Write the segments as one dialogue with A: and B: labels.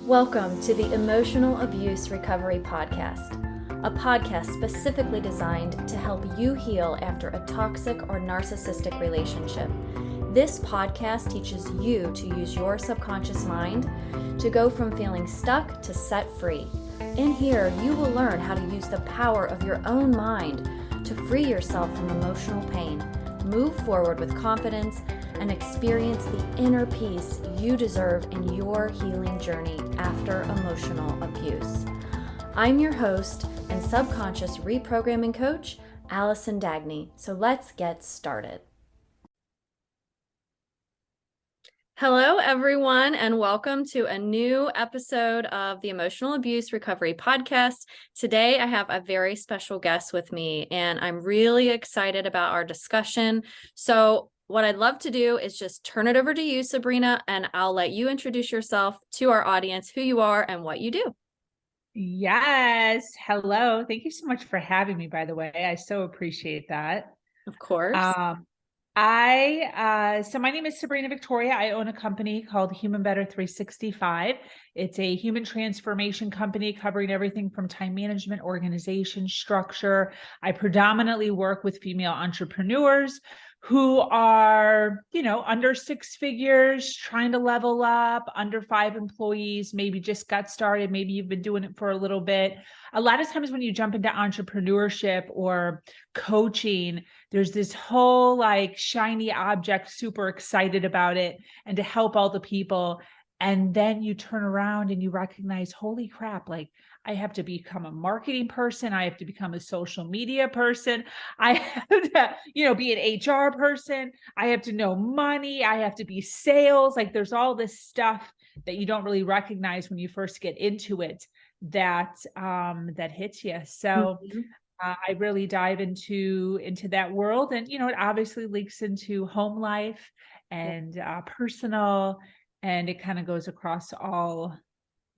A: Welcome to the Emotional Abuse Recovery Podcast, a podcast specifically designed to help you heal after a toxic or narcissistic relationship. This podcast teaches you to use your subconscious mind to go from feeling stuck to set free. In here, you will learn how to use the power of your own mind to free yourself from emotional pain, move forward with confidence, and experience the inner peace you deserve in your healing journey after emotional abuse. I'm your host and subconscious reprogramming coach, Allison Dagny. So let's get started. Hello, everyone, and welcome to a new episode of the Emotional Abuse Recovery Podcast. Today, I have a very special guest with me, and I'm really excited about our discussion. So what I'd love to do is just turn it over to you, Sabrina, and I'll let you introduce yourself to our audience, who you are and what you do.
B: Yes. Hello. Thank you so much for having me, by the way. I so appreciate that.
A: Of course.
B: So my name is Sabrina Victoria. I own a company called Human Better 365. It's a human transformation company covering everything from time management, organization, structure. I predominantly work with female entrepreneurs who are, under six figures, trying to level up, under 5 employees, maybe just got started. Maybe you've been doing it for a little bit. A lot of times when you jump into entrepreneurship or coaching, there's this whole like shiny object, super excited about it and to help all the people. And then you turn around and you recognize, holy crap, like I have to become a marketing person. I have to become a social media person. I have to, be an HR person. I have to know money. I have to be sales. Like there's all this stuff that you don't really recognize when you first get into it that hits you. So I really dive into that world, and it obviously leaks into home life and personal, and it kind of goes across all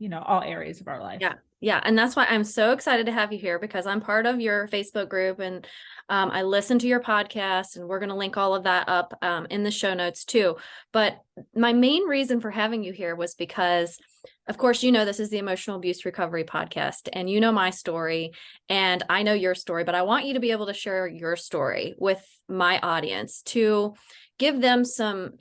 B: areas of our life.
A: Yeah. And that's why I'm so excited to have you here, because I'm part of your Facebook group and I listen to your podcast, and we're going to link all of that up in the show notes too. But my main reason for having you here was because, of course, this is the Emotional Abuse Recovery Podcast, and you know my story and I know your story, but I want you to be able to share your story with my audience to give them some,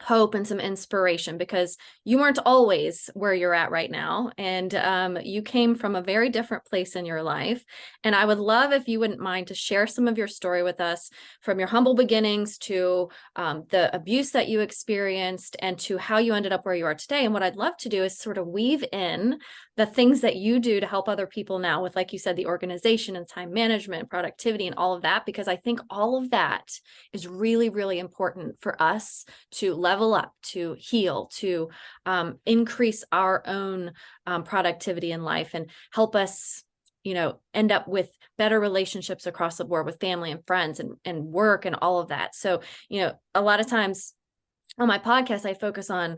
A: hope and some inspiration, because you weren't always where you're at right now. And you came from a very different place in your life. And I would love if you wouldn't mind to share some of your story with us, from your humble beginnings to the abuse that you experienced and to how you ended up where you are today. And what I'd love to do is sort of weave in the things that you do to help other people now with, like you said, the organization and time management, productivity, and all of that, because I think all of that is really, really important for us to level up, to heal, to increase our own productivity in life and help us, end up with better relationships across the board with family and friends and work and all of that. So, a lot of times on my podcast, I focus on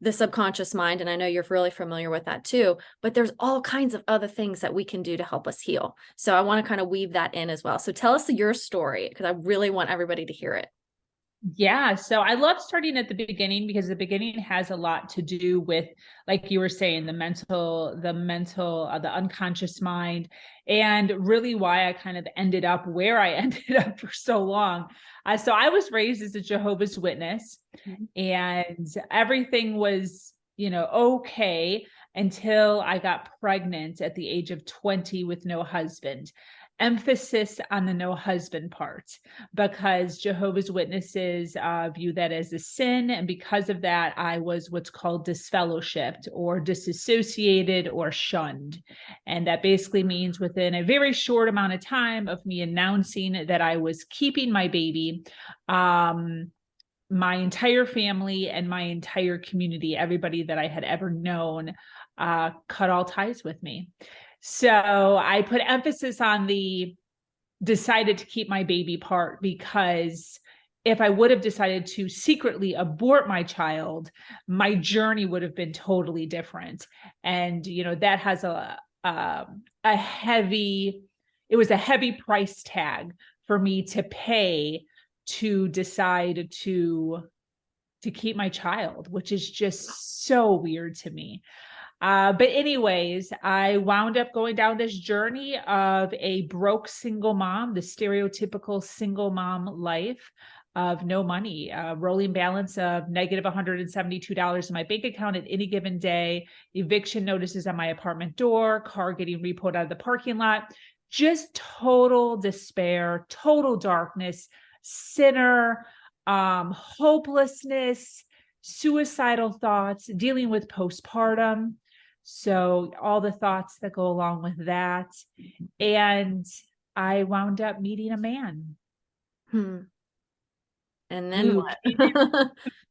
A: the subconscious mind, and I know you're really familiar with that too, but there's all kinds of other things that we can do to help us heal. So I want to kind of weave that in as well. So tell us your story, because I really want everybody to hear it.
B: Yeah. So I love starting at the beginning, because the beginning has a lot to do with, like you were saying, the unconscious mind, and really why I kind of ended up where I ended up for so long. So I was raised as a Jehovah's Witness, and everything was, okay until I got pregnant at the age of 20 with no husband. Emphasis on the no husband part, because Jehovah's Witnesses view that as a sin. And because of that, I was what's called disfellowshipped or disassociated or shunned. And that basically means within a very short amount of time of me announcing that I was keeping my baby, my entire family and my entire community, everybody that I had ever known, cut all ties with me. So I put emphasis on the decided to keep my baby part, because if I would have decided to secretly abort my child, my journey would have been totally different. And, that has a heavy price tag for me to pay to decide to to keep my child, which is just so weird to me. But anyways, I wound up going down this journey of a broke single mom, the stereotypical single mom life of no money, rolling balance of negative $172 in my bank account at any given day, eviction notices on my apartment door, car getting repoed out of the parking lot, just total despair, total darkness, sinner, hopelessness, suicidal thoughts, dealing with postpartum. So all the thoughts that go along with that. And I wound up meeting a man
A: And then
B: who
A: what?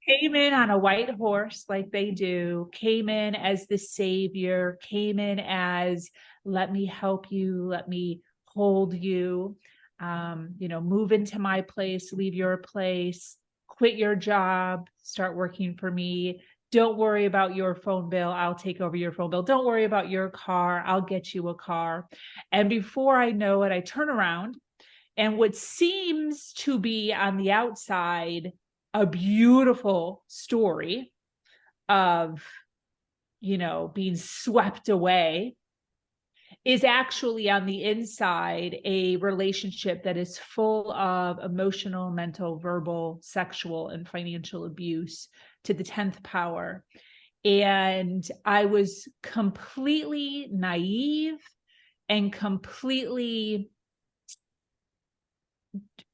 B: came in on a white horse like they do, came in as the savior, came in as, let me help you, let me hold you, move into my place, leave your place, quit your job, start working for me. Don't worry about your phone bill. I'll take over your phone bill. Don't worry about your car. I'll get you a car. And before I know it, I turn around, and what seems to be on the outside a beautiful story of, being swept away is actually on the inside a relationship that is full of emotional, mental, verbal, sexual, and financial abuse to the 10th power. And I was completely naive and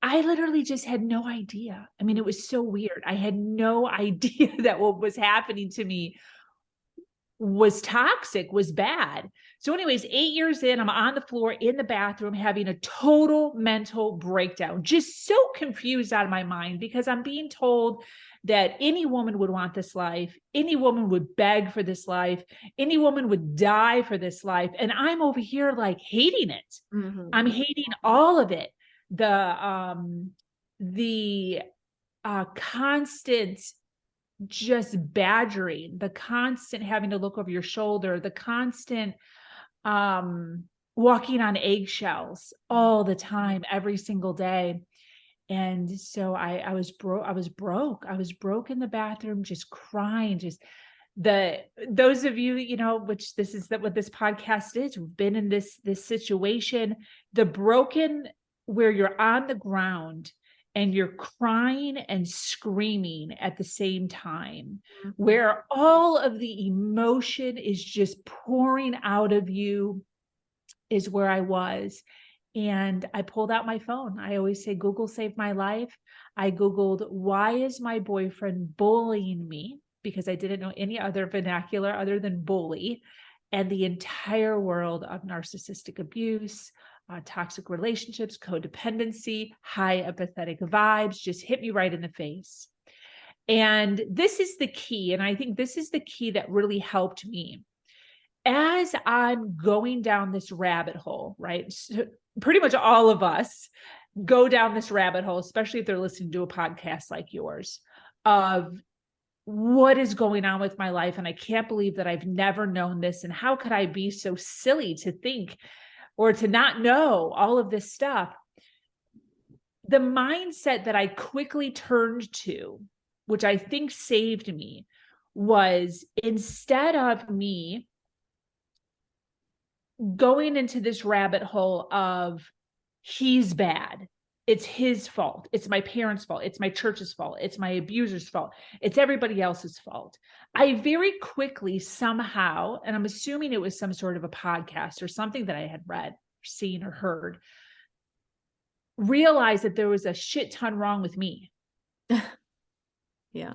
B: I literally just had no idea. I mean, it was so weird. I had no idea that what was happening to me was toxic, was bad. So anyways, 8 years in, I'm on the floor in the bathroom having a total mental breakdown, just so confused out of my mind because I'm being told that any woman would want this life, any woman would beg for this life, any woman would die for this life. And I'm over here like hating it. I'm hating all of it. The constant just badgering, the constant having to look over your shoulder, the constant walking on eggshells all the time, every single day. And so I was broke. I was broke in the bathroom, just crying, those of you, which this is what this podcast is, who've been in this situation, the broken, where you're on the ground and you're crying and screaming at the same time, where all of the emotion is just pouring out of you, is where I was. And I pulled out my phone. I always say Google saved my life. I Googled, why is my boyfriend bullying me? Because I didn't know any other vernacular other than bully. And the entire world of narcissistic abuse, toxic relationships, codependency, high empathetic vibes just hit me right in the face. And this is the key. And I think this is the key that really helped me. As I'm going down this rabbit hole, right? So pretty much all of us go down this rabbit hole, especially if they're listening to a podcast like yours, of what is going on with my life. And I can't believe that I've never known this. And how could I be so silly to think or to not know all of this stuff? The mindset that I quickly turned to, which I think saved me, was instead of me going into this rabbit hole of he's bad, it's his fault, it's my parents' fault, it's my church's fault, it's my abuser's fault, it's everybody else's fault, I very quickly somehow, and I'm assuming it was some sort of a podcast or something that I had read, seen, or heard, realized that there was a shit ton wrong with me.
A: Yeah.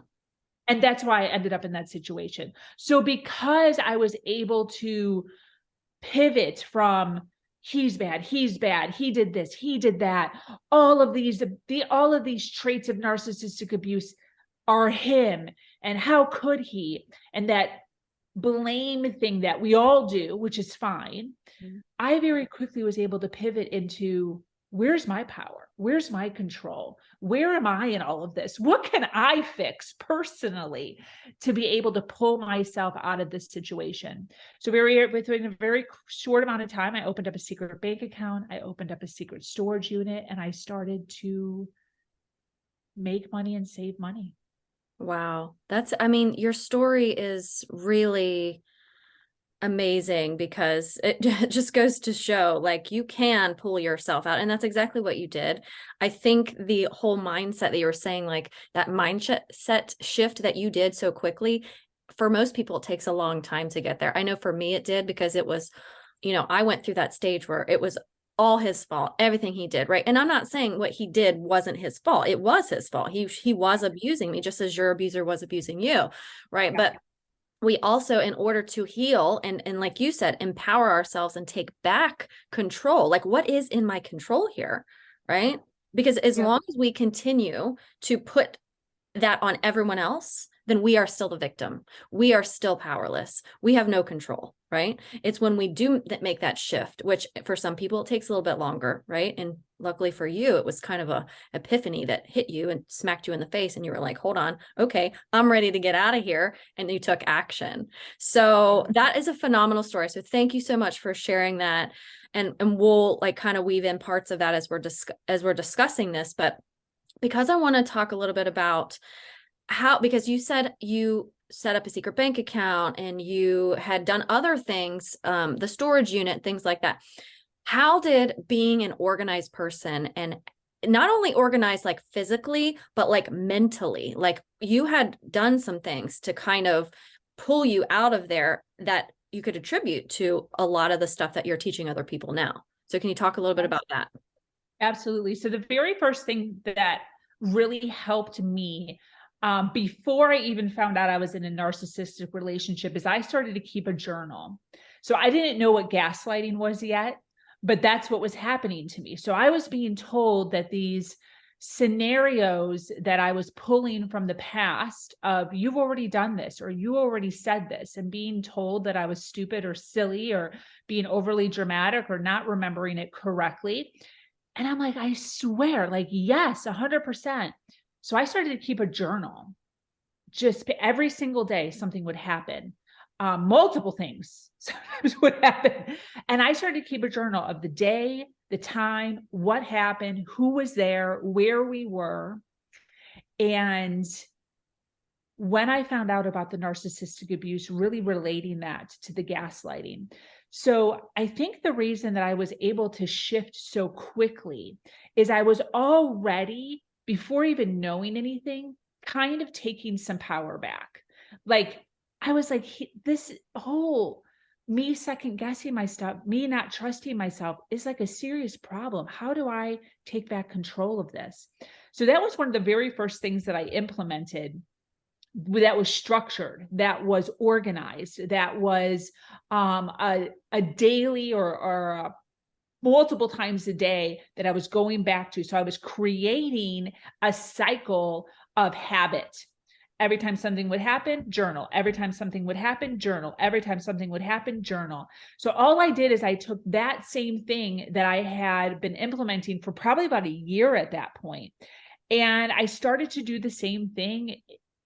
B: And that's why I ended up in that situation. So because I was able to pivot from he's bad, he did this, he did that, all of these traits of narcissistic abuse are him, and how could he, and that blame thing that we all do, which is fine. I very quickly was able to pivot into, where's my power? Where's my control? Where am I in all of this? What can I fix personally to be able to pull myself out of this situation? So within a very short amount of time, I opened up a secret bank account. I opened up a secret storage unit, and I started to make money and save money.
A: Wow. I mean, your story is really amazing because it just goes to show like you can pull yourself out. And that's exactly what you did. I think the whole mindset that you were saying, like that mindset shift that you did so quickly, for most people, it takes a long time to get there. I know for me it did because it was, I went through that stage where it was all his fault, everything he did, right? And I'm not saying what he did wasn't his fault. It was his fault. He was abusing me just as your abuser was abusing you, right?
B: Yeah.
A: But we also, in order to heal and like you said, empower ourselves and take back control, like what is in my control here, right? Because as
B: Yeah.
A: long as we continue to put that on everyone else, then we are still the victim. We are still powerless. We have no control, right? It's when we do make that shift, which for some people it takes a little bit longer, right? And luckily for you, it was kind of a epiphany that hit you and smacked you in the face, and you were like, hold on, okay, I'm ready to get out of here. And you took action. So that is a phenomenal story. So thank you so much for sharing that. And we'll like kind of weave in parts of that as we're discussing this. But because I want to talk a little bit about because you said you set up a secret bank account and you had done other things, the storage unit, things like that. How did being an organized person, and not only organized like physically, but like mentally, like you had done some things to kind of pull you out of there that you could attribute to a lot of the stuff that you're teaching other people now. So can you talk a little bit about that?
B: Absolutely. So the very first thing that really helped me before I even found out I was in a narcissistic relationship is I started to keep a journal. So I didn't know what gaslighting was yet, but that's what was happening to me. So I was being told that these scenarios that I was pulling from the past of you've already done this or you already said this, and being told that I was stupid or silly or being overly dramatic or not remembering it correctly. And I'm like, I swear, like, yes, 100%. So I started to keep a journal. Just every single day, something would happen. Multiple things sometimes would happen. And I started to keep a journal of the day, the time, what happened, who was there, where we were. And when I found out about the narcissistic abuse, really relating that to the gaslighting. So I think the reason that I was able to shift so quickly is I was already, before even knowing anything, kind of taking some power back. Like I was like, this whole me second guessing my stuff, me not trusting myself is like a serious problem. How do I take back control of this? So that was one of the very first things that I implemented, that was structured, that was organized, that was a daily or multiple times a day that I was going back to. So I was creating a cycle of habit. Every time something would happen, journal. Every time something would happen, journal. Every time something would happen, journal. So all I did is I took that same thing that I had been implementing for probably about a year at that point, and I started to do the same thing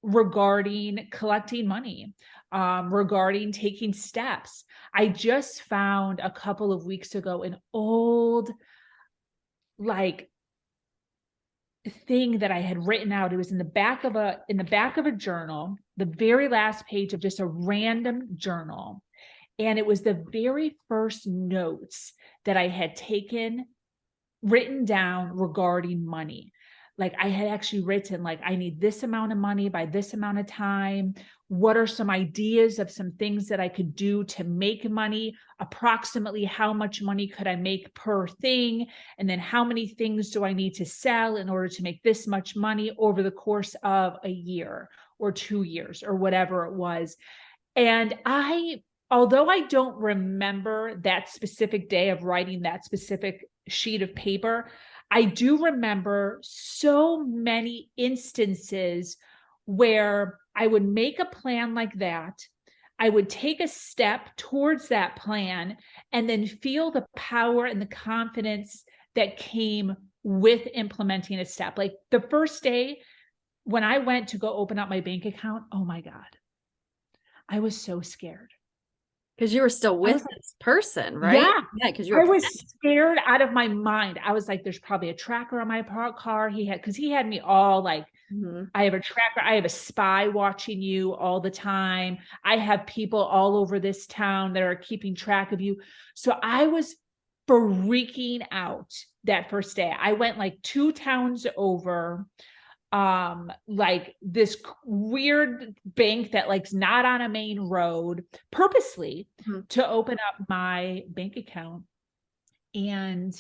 B: regarding collecting money, regarding taking steps. I just found a couple of weeks ago an old like thing that I had written out. It was in the back of a journal, the very last page of just a random journal. And it was the very first notes that I had written down regarding money. Like I had actually written, like, I need this amount of money by this amount of time. What are some ideas of some things that I could do to make money? Approximately how much money could I make per thing? And then how many things do I need to sell in order to make this much money over the course of a year or 2 years or whatever it was. And although I don't remember that specific day of writing that specific sheet of paper, I do remember so many instances where I would make a plan like that. I would take a step towards that plan and then feel the power and the confidence that came with implementing a step. Like the first day when I went to go open up my bank account, oh my God, I was so scared.
A: Because you were still
B: I
A: with
B: was like,
A: this person, right?
B: yeah,
A: Yeah, because you were
B: I was
A: panicked.
B: scared out of my mind. I was like, there's probably a tracker on my car. Because he had me all like,
A: Mhm.
B: I have a tracker. I have a spy watching you all the time. I have people all over this town that are keeping track of you. So I was freaking out that first day. I went like 2 towns over, like this weird bank that like's not on a main road, purposely
A: Mhm.
B: to open up my bank account. And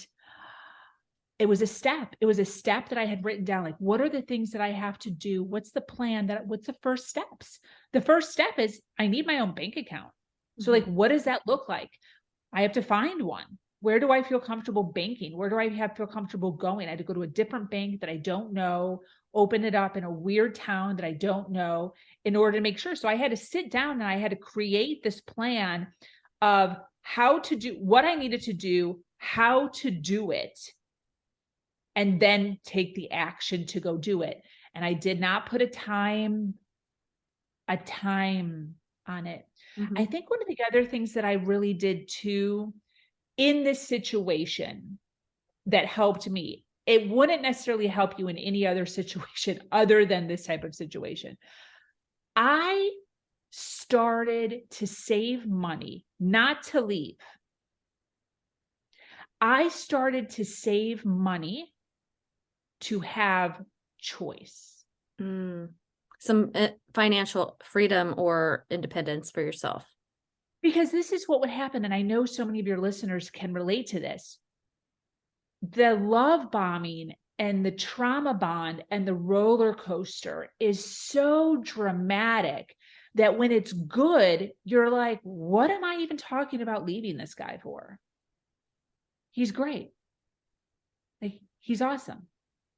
B: it was a step that I had written down. Like, what are the things that I have to do? What's the plan? What's the first steps? The first step is I need my own bank account. So
A: Mhm.
B: like, what does that look like? I have to find one. Where do I feel comfortable banking? Where do I feel comfortable going? I had to go to a different bank that I don't know, open it up in a weird town that I don't know in order to make sure. So I had to sit down and I had to create this plan of how to do what I needed to do, how to do it, and then take the action to go do it. And I did not put a time on it. I
A: Mhm.
B: think one of the other things that I really did too in this situation that helped me, it wouldn't necessarily help you in any other situation other than this type of situation. I started to save money, not to leave. I started to save money to have choice.
A: Mm. Some financial freedom or independence for yourself.
B: Because this is what would happen. And I know so many of your listeners can relate to this. The love bombing and the trauma bond and the roller coaster is so dramatic that when it's good, you're like, what am I even talking about leaving this guy for? He's great. Like, he's awesome.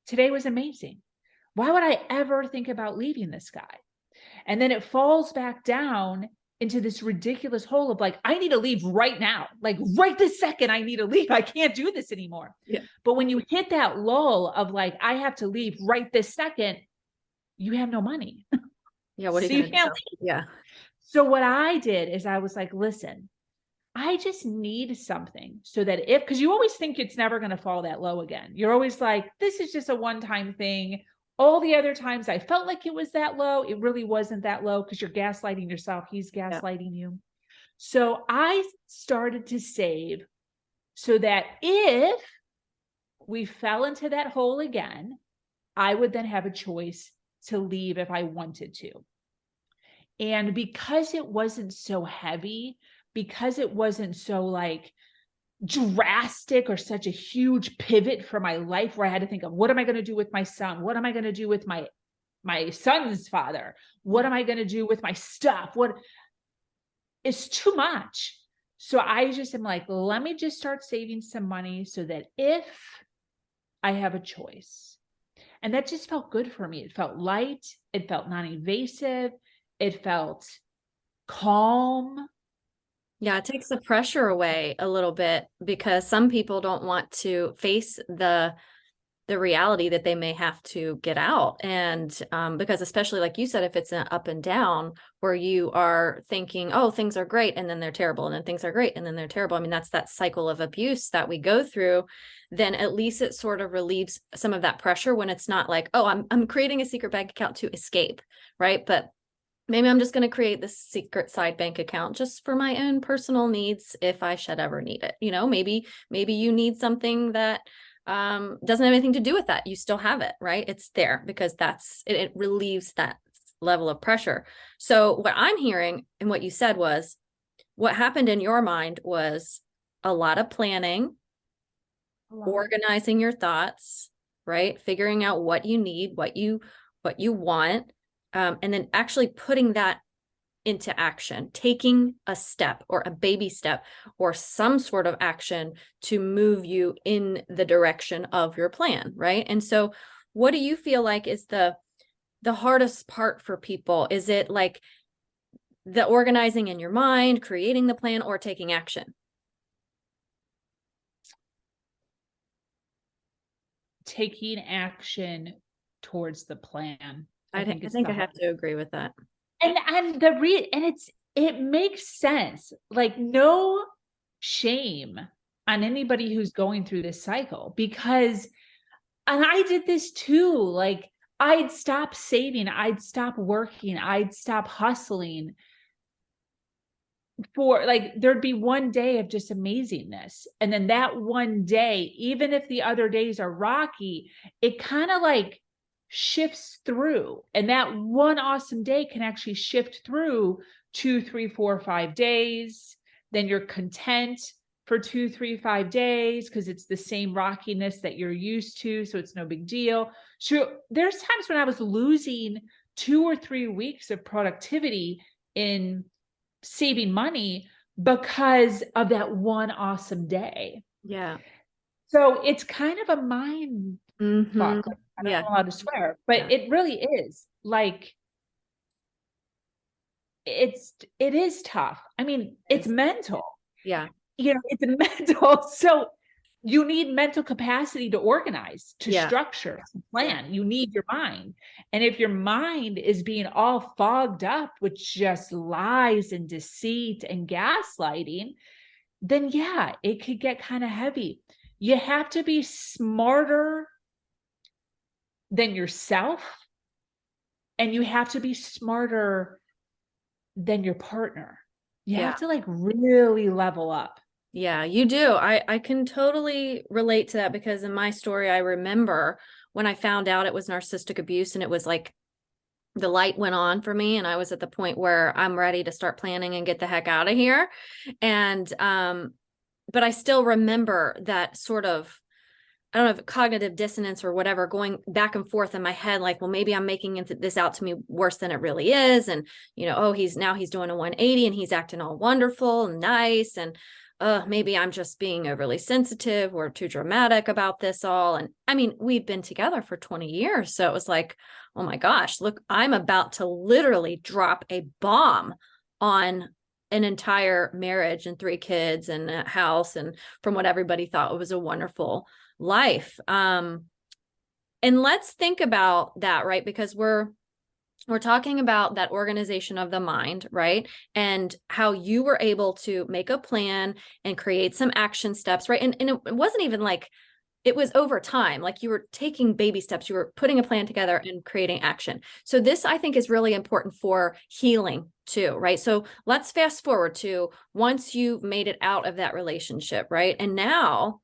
B: Today was amazing. Why would I ever think about leaving this guy? And then it falls back down into this ridiculous hole of like, I need to leave right now. Like right this second, I need to leave. I can't do this anymore.
A: Yeah.
B: But when you hit that lull of like, I have to leave right this second, you have no money.
A: Yeah. What are you
B: So you
A: gonna do?
B: can't leave.
A: Yeah.
B: So what I did is I was like, listen, I just need something so that because you always think it's never going to fall that low again. You're always like, this is just a one-time thing. All the other times I felt like it was that low, it really wasn't that low because you're gaslighting yourself. He's
A: Yeah.
B: gaslighting you. So I started to save so that if we fell into that hole again, I would then have a choice to leave if I wanted to. And because it wasn't so heavy, because it wasn't so like drastic or such a huge pivot for my life where I had to think of what am I going to do with my son? What am I going to do with my son's father? What am I going to do with my stuff? What is too much? So I just am like, let me just start saving some money so that if I have a choice. And that just felt good for me. It felt light, it felt non-invasive, it felt calm.
A: Yeah, it takes the pressure away a little bit because some people don't want to face the reality that they may have to get out. And because especially like you said, if it's an up and down where you are thinking, oh, things are great and then they're terrible and then things are great and then they're terrible. I mean, that's that cycle of abuse that we go through. Then at least it sort of relieves some of that pressure when it's not like, oh, I'm creating a secret bank account to escape, right? But maybe I'm just going to create this secret side bank account just for my own personal needs if I should ever need it. You know, maybe you need something that doesn't have anything to do with that. You still have it, right? It's there because it relieves that level of pressure. So what I'm hearing and what you said was what happened in your mind was a lot of planning, organizing your thoughts, right? Figuring out what you need, what you want, and then actually putting that into action, taking a step or a baby step or some sort of action to move you in the direction of your plan, right? And so what do you feel like is the hardest part for people? Is it like the organizing in your mind, creating the plan, or taking action?
B: Taking action towards the plan. I think
A: I
B: it's
A: think
B: the
A: I have
B: hard.
A: to agree with that.
B: And it's it makes sense. Like, no shame on anybody who's going through this cycle, because, and I did this too. Like, I'd stop saving, I'd stop working, I'd stop hustling for, like, there'd be one day of just amazingness. And then that one day, even if the other days are rocky, it kind of like shifts through. And that one awesome day can actually shift through 2, 3, 4, 5 days. Then you're content for 2, 3, 5 days because it's the same rockiness that you're used to. So it's no big deal. So there's times when I was losing 2 or 3 weeks of productivity in saving money because of that one awesome day.
A: Yeah.
B: So it's kind of a mind fuck. Like, I don't know, I'm allowed to swear, but it really is. Like, it is tough. I mean, it's mental.
A: Yeah.
B: It's mental. So you need mental capacity to organize, to structure, to plan. You need your mind. And if your mind is being all fogged up with just lies and deceit and gaslighting, then it could get kind of heavy. You have to be smarter than yourself, and you have to be smarter than your partner. You have to, like, really level up.
A: Yeah, you do. I can totally relate to that, because in my story, I remember when I found out it was narcissistic abuse, and it was like the light went on for me, and I was at the point where I'm ready to start planning and get the heck out of here. And but I still remember that sort of, I don't know if cognitive dissonance or whatever, going back and forth in my head, like, well, maybe I'm making this out to me worse than it really is. And, oh, he's doing a 180 and he's acting all wonderful and nice. And maybe I'm just being overly sensitive or too dramatic about this all. And I mean, we've been together for 20 years. So it was like, oh my gosh, look, I'm about to literally drop a bomb on an entire marriage and 3 kids and a house, and from what everybody thought was a wonderful life. And let's think about that, right? Because we're talking about that organization of the mind, right? And how you were able to make a plan and create some action steps, right? And it wasn't even like it was over time. Like, you were taking baby steps, you were putting a plan together and creating action. So this, I think, is really important for healing too, right? So let's fast forward to once you've made it out of that relationship, right? And now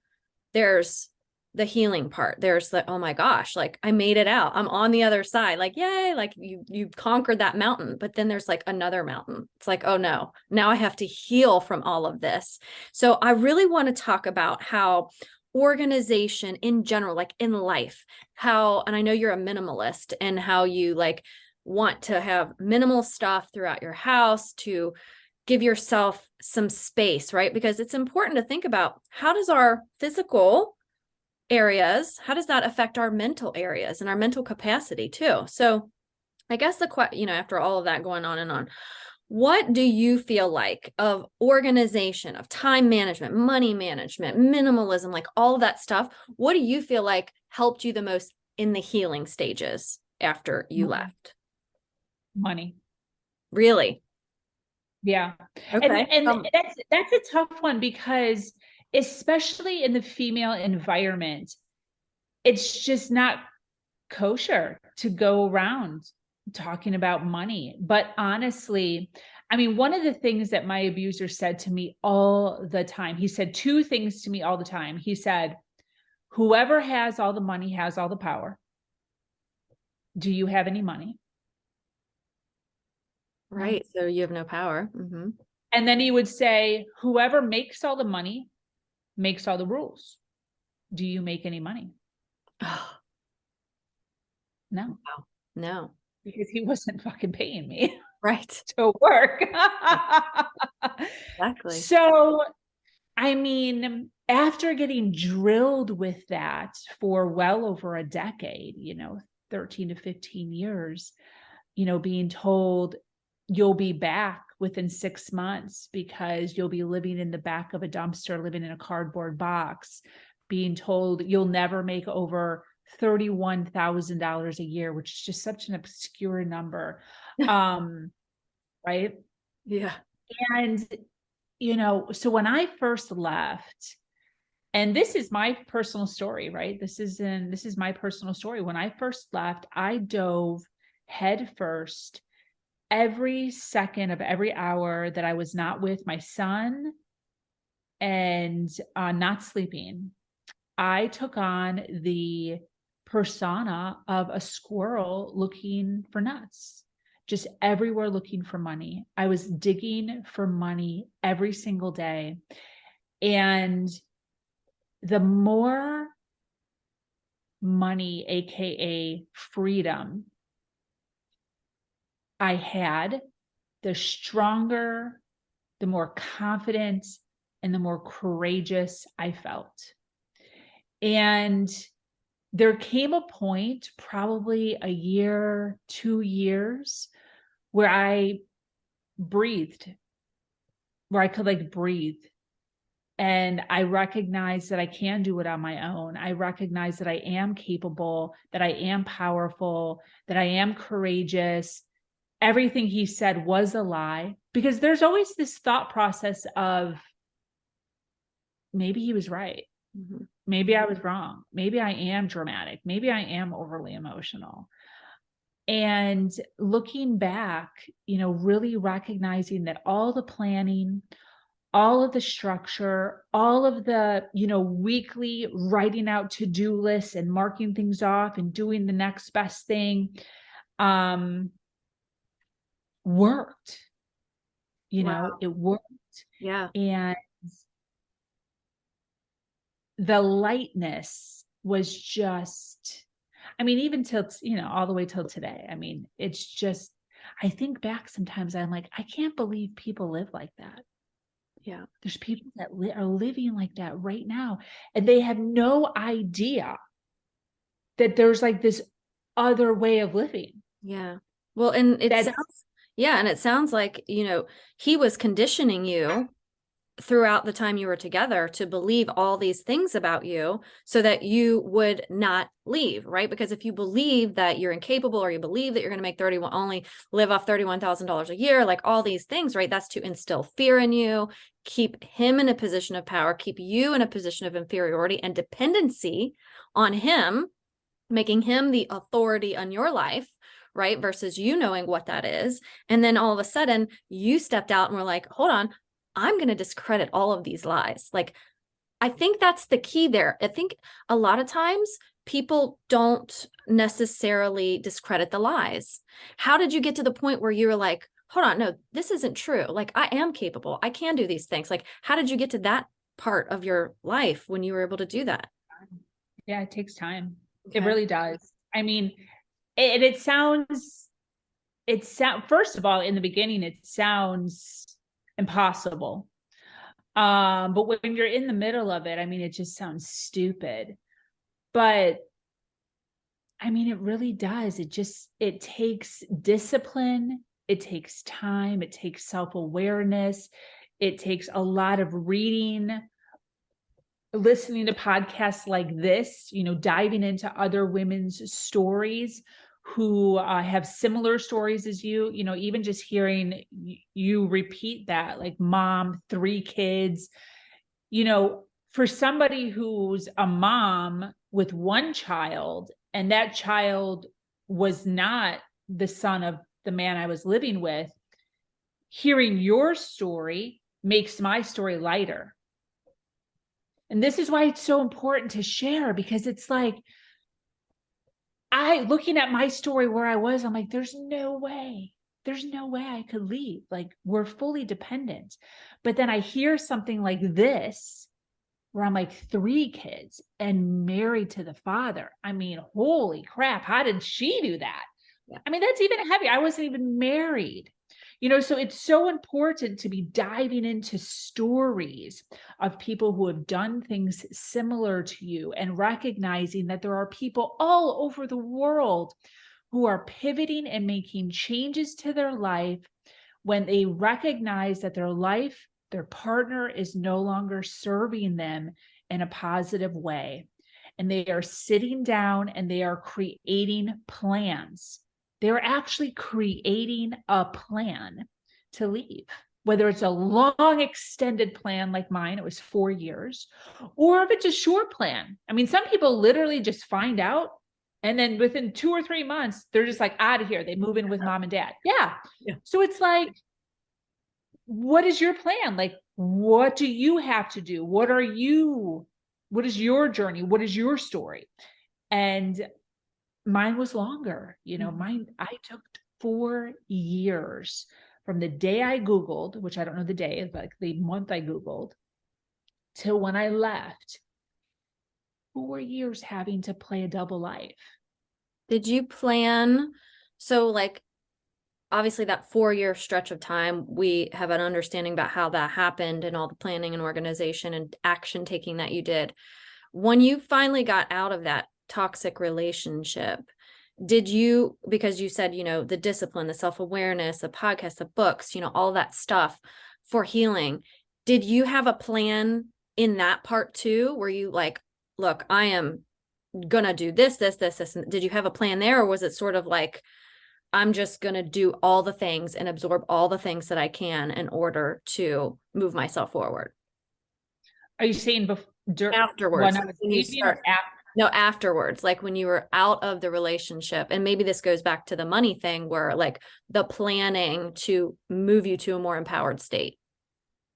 A: there's the healing part. There's the, oh my gosh, like, I made it out. I'm on the other side. Like, yay, like you conquered that mountain. But then there's like another mountain. It's like, oh no, now I have to heal from all of this. So I really want to talk about how organization in general, like in life, how, and I know you're a minimalist, and how you like want to have minimal stuff throughout your house to give yourself some space, right? Because it's important to think about, how does our physical areas, how does that affect our mental areas and our mental capacity too? So I guess after all of that going on and on, what do you feel like of organization, of time management, money management, minimalism, like all of that stuff? What do you feel like helped you the most in the healing stages after you left?
B: Money.
A: Really?
B: Yeah.
A: Okay.
B: And that's a tough one, because especially in the female environment, it's just not kosher to go around talking about money. But honestly, I mean, one of the things that my abuser said to me all the time, he said 2 things to me all the time. He said, whoever has all the money has all the power. Do you have any money?
A: Right. So you have no power.
B: Mm-hmm. And then he would say, whoever makes all the money makes all the rules. Do you make any money? No.
A: No.
B: Because he wasn't fucking paying me.
A: Right.
B: To work.
A: Exactly.
B: So, I mean, after getting drilled with that for well over a decade, 13 to 15 years, being told you'll be back within 6 months because you'll be living in the back of a dumpster, living in a cardboard box, being told you'll never make over $31,000 a year, which is just such an obscure number. Right.
A: Yeah.
B: And, so when I first left, and this is my personal story, right? This is my personal story. When I first left, I dove head first every second of every hour that I was not with my son and not sleeping. I took on the persona of a squirrel looking for nuts, just everywhere looking for money. I was digging for money every single day. And the more money, AKA freedom, I had, the stronger, the more confident, and the more courageous I felt. And there came a point, probably a year, 2 years, where I breathed, where I could like breathe. And I recognize that I can do it on my own. I recognize that I am capable, that I am powerful, that I am courageous. Everything he said was a lie, because there's always this thought process of maybe he was right.
A: Mhm.
B: Maybe I was wrong. Maybe I am dramatic. Maybe I am overly emotional. And looking back, really recognizing that all the planning, all of the structure, all of the, weekly writing out to-do lists and marking things off and doing the next best thing, worked.
A: Wow.
B: It worked.
A: Yeah.
B: And the lightness was just, even till, all the way till today. It's just, I think back sometimes, I'm like, I can't believe people live like that.
A: Yeah.
B: There's people that are living like that right now, and they have no idea that there's like this other way of living.
A: Yeah. Well, and it
B: That's
A: sounds, yeah. And it sounds like, he was conditioning you throughout the time you were together to believe all these things about you so that you would not leave, right? Because if you believe that you're incapable, or you believe that you're going to make 31, only live off $31,000 a year, like all these things, right? That's to instill fear in you, keep him in a position of power, keep you in a position of inferiority and dependency on him, making him the authority on your life, right? Versus you knowing what that is. And then all of a sudden you stepped out and were like, hold on, I'm going to discredit all of these lies. Like, I think that's the key there. I think a lot of times people don't necessarily discredit the lies. How did you get to the point where you were like, hold on, no, this isn't true. Like, I am capable. I can do these things. Like, how did you get to that part of your life when you were able to do that?
B: Yeah, it takes time. It
A: Okay.
B: really does. It sounds, first of all, in the beginning, it sounds impossible. But when you're in the middle of it, it just sounds stupid. But it really does. It takes discipline. It takes time. It takes self-awareness. It takes a lot of reading, listening to podcasts like this, diving into other women's stories who have similar stories as you, even just hearing you repeat that, like mom, 3 kids, for somebody who's a mom with one child, and that child was not the son of the man I was living with, hearing your story makes my story lighter. And this is why it's so important to share, because it's like, looking at my story where I was, I'm like, there's no way I could leave. Like, we're fully dependent. But then I hear something like this, where I'm like, 3 kids and married to the father. Holy crap. How did she do that?
A: Yeah.
B: That's even heavy. I wasn't even married. So it's so important to be diving into stories of people who have done things similar to you, and recognizing that there are people all over the world who are pivoting and making changes to their life when they recognize that their partner is no longer serving them in a positive way. And they are sitting down and they are creating plans. They're actually creating a plan to leave. Whether it's a long extended plan like mine, it was 4 years, or if it's a short plan. I mean, some people literally just find out and then within 2 or 3 months, they're just like out of here. They move in with mom and dad. Yeah. So it's like, what is your plan? Like, what do you have to do? What is your journey? What is your story? And mine was longer, I took 4 years from the day I Googled, which I don't know the day, like the month I Googled, till when I left. 4 years having to play a double life.
A: Did you plan? So like, obviously that 4-year stretch of time, we have an understanding about how that happened and all the planning and organization and action taking that you did. When you finally got out of that toxic relationship, did you, because you said, the discipline, the self-awareness, the podcast, the books, all that stuff for healing, did you have a plan in that part too? Were you like, look, I am gonna do this, this, this, this, and did you have a plan there? Or was it sort of like, I'm just gonna do all the things and absorb all the things that I can in order to move myself forward?
B: Are you saying
A: Afterwards,
B: when I was
A: when you
B: leaving, or
A: start,
B: after?
A: no, afterwards, like when you were out of the relationship, and maybe this goes back to the money thing where like the planning to move you to a more empowered state.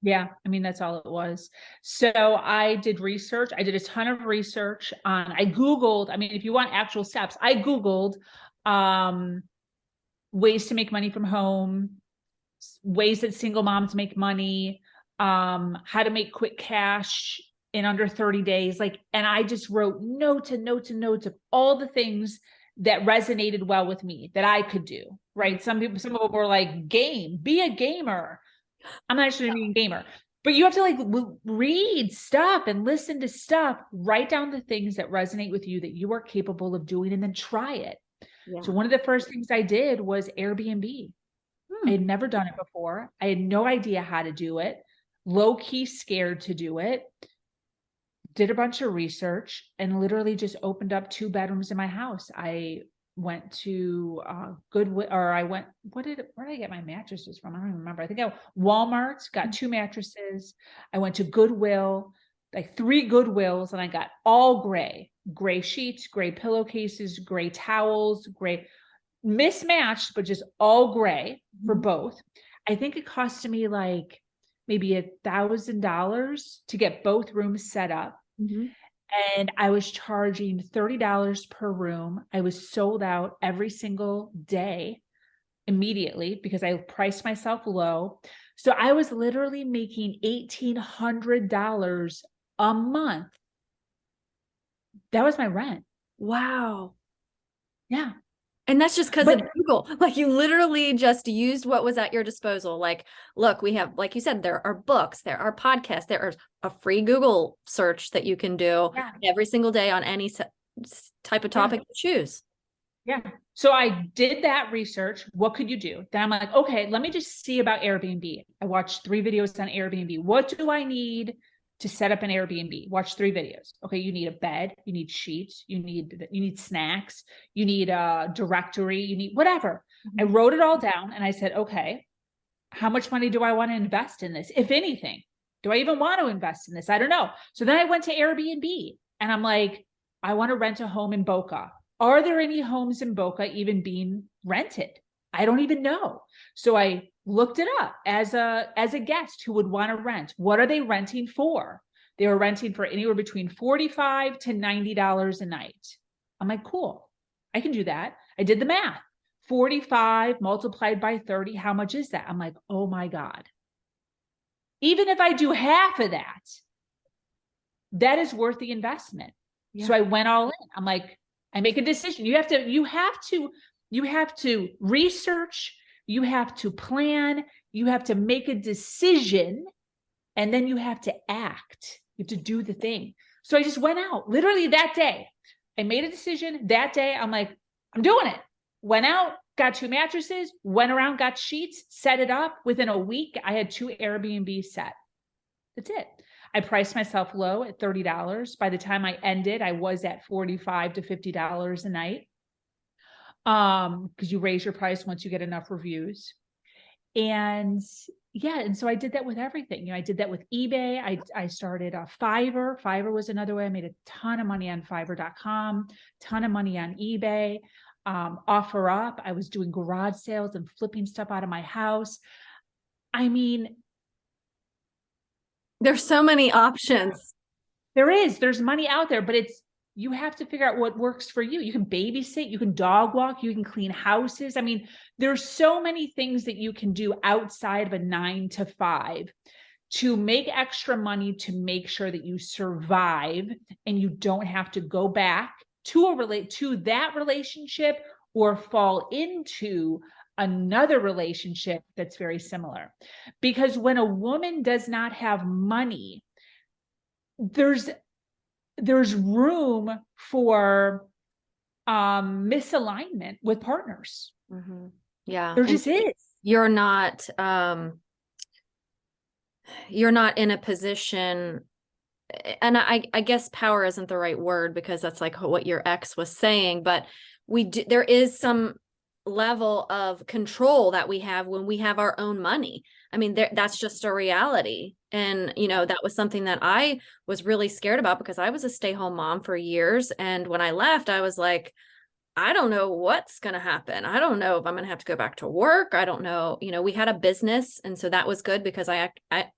B: Yeah, I mean, that's all it was. So I did research. I did a ton of research I Googled, I mean, if you want actual steps, I Googled ways to make money from home, ways that single moms make money, how to make quick cash in under 30 days. And I just wrote notes and notes and notes of all the things that resonated well with me that I could do, right? Some of them were like, be a gamer. I'm not actually being a gamer, but you have to like read stuff and listen to stuff, write down the things that resonate with you that you are capable of doing, and then try it.
A: Yeah.
B: So one of the first things I did was Airbnb. I had never done it before. I had no idea how to do it. Low key scared to do it. Did a bunch of research and literally just opened up 2 bedrooms in my house. I went to Goodwill, or where did I get my mattresses from? I don't even remember. I think Walmart, got 2 mattresses. I went to Goodwill, like 3 Goodwills, and I got all gray sheets, gray pillowcases, gray towels, gray, mismatched, but just all gray for both. I think it cost me like maybe $1,000 to get both rooms set up. And I was charging $30 per room. I was sold out every single day immediately because I priced myself low. So I was literally making $1,800 a month. That was my rent.
A: Wow.
B: Yeah.
A: And that's just because of Google. Like you literally just used what was at your disposal. Like, look, we have, like you said, there are books, there are podcasts, there is a free Google search that you can do every single day on any type of topic you choose.
B: Yeah. So I did that research. What could you do? Then I'm like, okay, let me just see about Airbnb. I watched 3 videos on Airbnb. What do I need to set up an Airbnb? Watch 3 videos. Okay. You need a bed, you need sheets, you need snacks, you need a directory, you need whatever. I wrote it all down and I said, okay, how much money do I want to invest in this? If anything, do I even want to invest in this? I don't know. So then I went to Airbnb and I'm like, I want to rent a home in Boca. Are there any homes in Boca even being rented? I don't even know. So I looked it up as a guest who would want to rent. What are they renting for? They were renting for anywhere between $45 to $90 a night. I'm like, cool, I can do that. I did the math. 45 multiplied by 30, how much is that? I'm like, oh my God. Even if I do half of that, that is worth the investment. Yeah. So I went all in. I'm like, I make a decision. You have to research, you have to plan, you have to make a decision, and then you have to act. You have to do the thing. So I just went out literally that day. I made a decision that day. I'm like, I'm doing it. Went out, got 2 mattresses, went around, got sheets, set it up. Within a week, I had 2 Airbnb set. That's it. I priced myself low at $30. By the time I ended, I was at $45 to $50 a night. Because you raise your price once you get enough reviews. And yeah, and so I did that with everything. I did that with eBay. I started a Fiverr. Fiverr was another way. I made a ton of money on Fiverr.com, ton of money on eBay. OfferUp. I was doing garage sales and flipping stuff out of my house. I mean,
A: There's so many options.
B: there's money out there, but you have to figure out what works for you. You can babysit, you can dog walk, you can clean houses. I mean, there's so many things that you can do outside of a 9 to 5 to make extra money, to make sure that you survive and you don't have to go back to that relationship or fall into another relationship that's very similar. Because when a woman does not have money, there's room for misalignment with partners.
A: Mm-hmm. Yeah.
B: There just is.
A: You're not in a position, and I guess power isn't the right word, because that's like what your ex was saying, but there is some level of control that we have when we have our own money. I mean, that's just a reality. And, that was something that I was really scared about, because I was a stay-home mom for years. And when I left, I was like, I don't know what's going to happen. I don't know if I'm going to have to go back to work. I don't know. We had a business. And so that was good, because I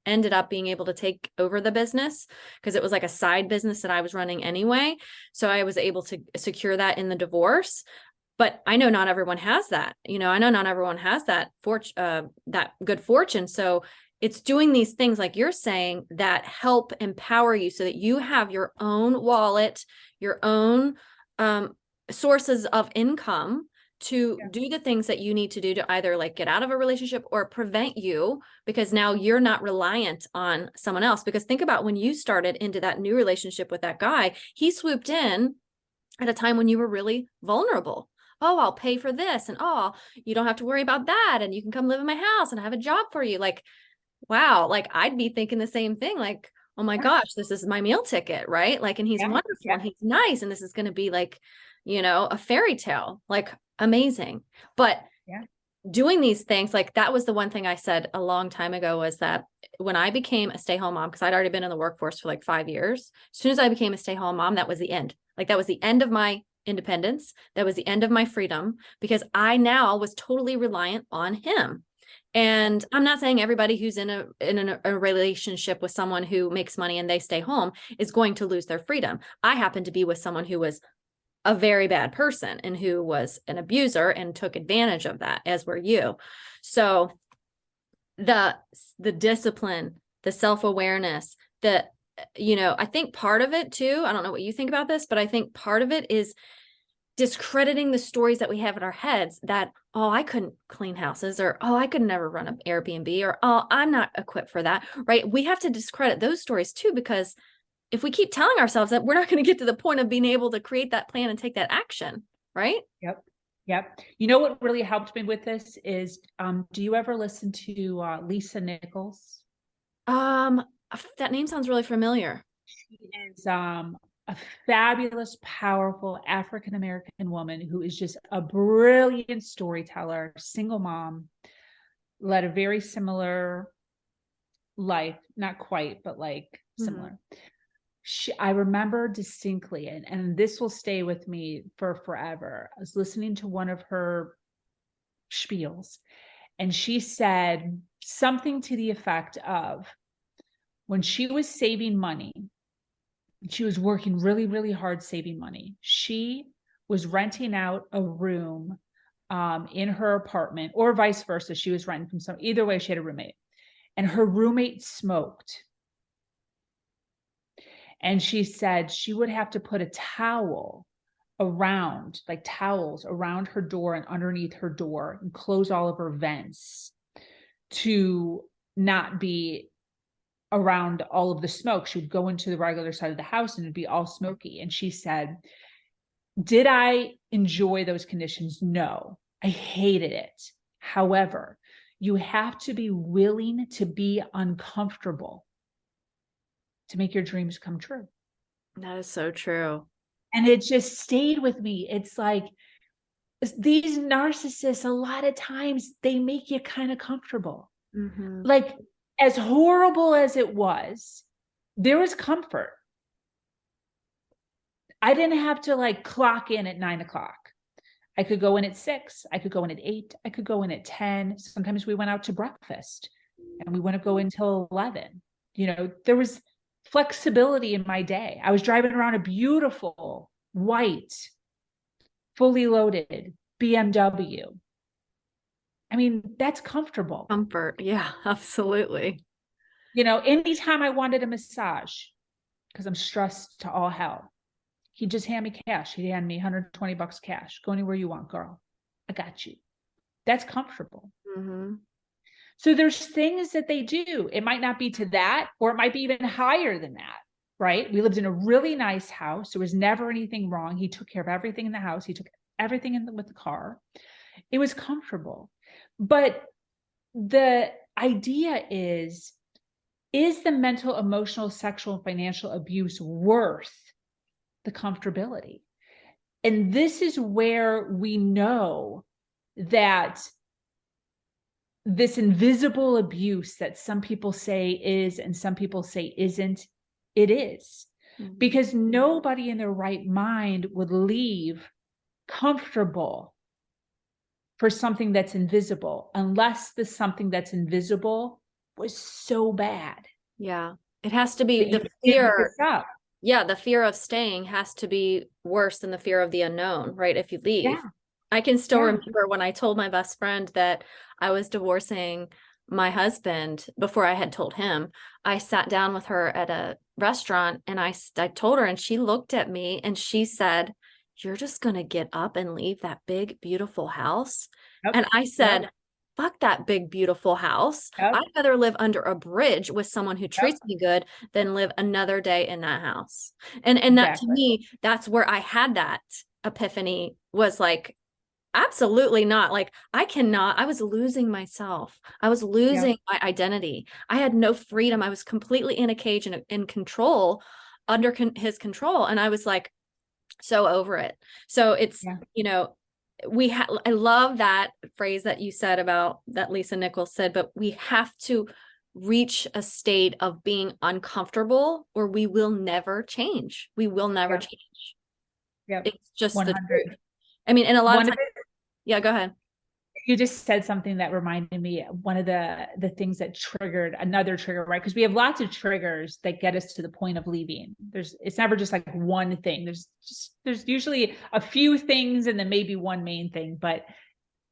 A: ended up being able to take over the business, because it was like a side business that I was running anyway. So I was able to secure that in the divorce. But I know not everyone has that. I know not everyone has that that good fortune. So it's doing these things like you're saying that help empower you, so that you have your own wallet, your own sources of income to do the things that you need to do to either like get out of a relationship or prevent you, because now you're not reliant on someone else. Because think about when you started into that new relationship with that guy, he swooped in at a time when you were really vulnerable. Oh, I'll pay for this. And oh, you don't have to worry about that. And you can come live in my house and I have a job for you. Like, wow. Like I'd be thinking the same thing. Like, oh my gosh, this is my meal ticket, right? Like, and he's wonderful and he's nice. And this is going to be like, a fairy tale, like amazing. But doing these things, like that was the one thing I said a long time ago, was that when I became a stay-home mom, because I'd already been in the workforce for like 5 years, as soon as I became a stay-home mom, that was the end. Like that was the end of my independence. That was the end of my freedom, because I now was totally reliant on him. And I'm not saying everybody who's in a relationship with someone who makes money and they stay home is going to lose their freedom. I happened to be with someone who was a very bad person and who was an abuser and took advantage of that, as were you. So the discipline, the self-awareness, I think part of it too, I don't know what you think about this, but I think part of it is discrediting the stories that we have in our heads that, oh, I couldn't clean houses, or, oh, I could never run an Airbnb, or, oh, I'm not equipped for that, right? We have to discredit those stories too, because if we keep telling ourselves that, we're not going to get to the point of being able to create that plan and take that action, right?
B: Yep. You know what really helped me with this is, do you ever listen to Lisa Nichols?
A: That name sounds really familiar.
B: She is a fabulous, powerful African-American woman who is just a brilliant storyteller, single mom, led a very similar life, not quite, but like similar. I remember distinctly, and this will stay with me for forever. I was listening to one of her spiels, and she said something to the effect of, when she was saving money, she was working really, really hard saving money. She was renting out a room in her apartment, or vice versa. She was renting from either way, she had a roommate, and her roommate smoked. And she said she would have to put a towel around, like towels around her door and underneath her door, and close all of her vents to not be around all of the smoke. She would go into the regular side of the house and it'd be all smoky. And she said, did I enjoy those conditions? No, I hated it. However, you have to be willing to be uncomfortable to make your dreams come true.
A: That is so true.
B: And it just stayed with me. It's like, these narcissists, a lot of times they make you kind of comfortable.
A: Mm-hmm.
B: Like, as horrible as it was, there was comfort. I didn't have to like clock in at 9 o'clock. I could go in at 6. I could go in at 8. I could go in at 10. Sometimes we went out to breakfast and we wouldn't go until 11. You know, there was flexibility in my day. I was driving around a beautiful white, fully loaded BMW. I mean, that's comfortable.
A: Comfort. Yeah, absolutely.
B: You know, anytime I wanted a massage, because I'm stressed to all hell, he'd just hand me cash. He'd hand me $120 cash. Go anywhere you want, girl. I got you. That's comfortable.
A: Mm-hmm.
B: So there's things that they do. It might not be to that, or it might be even higher than that, right? We lived in a really nice house. There was never anything wrong. He took care of everything in the house. He took everything with the car. It was comfortable. But the idea is the mental, emotional, sexual, and financial abuse worth the comfortability? And this is where we know that this invisible abuse that some people say is and some people say isn't, it is. Mm-hmm. Because nobody in their right mind would leave comfortable for something that's invisible, unless the something that's invisible was so bad.
A: Yeah. It has to be the fear. Yeah, the fear of staying has to be worse than the fear of the unknown, right? If you leave. Yeah. I can still remember when I told my best friend that I was divorcing my husband before I had told him. I sat down with her at a restaurant and I told her, and she looked at me and she said, "You're just going to get up and leave that big, beautiful house?" Yep. And I said, yep. Fuck that big, beautiful house. Yep. I'd rather live under a bridge with someone who treats me good than live another day in that house. And that to me, that's where I had that epiphany, was like, absolutely not. Like, I was losing myself. I was losing my identity. I had no freedom. I was completely in a cage and in control, under his control. And I was like, so over it. So it's, you know, I love that phrase that you said about that Lisa Nichols said, but we have to reach a state of being uncomfortable or we will never change. We will never change. Yeah. It's just 100. The truth. I mean, and a lot of times, yeah, go ahead.
B: You just said something that reminded me, one of the things that triggered another trigger, right? Because we have lots of triggers that get us to the point of leaving. It's never just like one thing. There's usually a few things and then maybe one main thing. But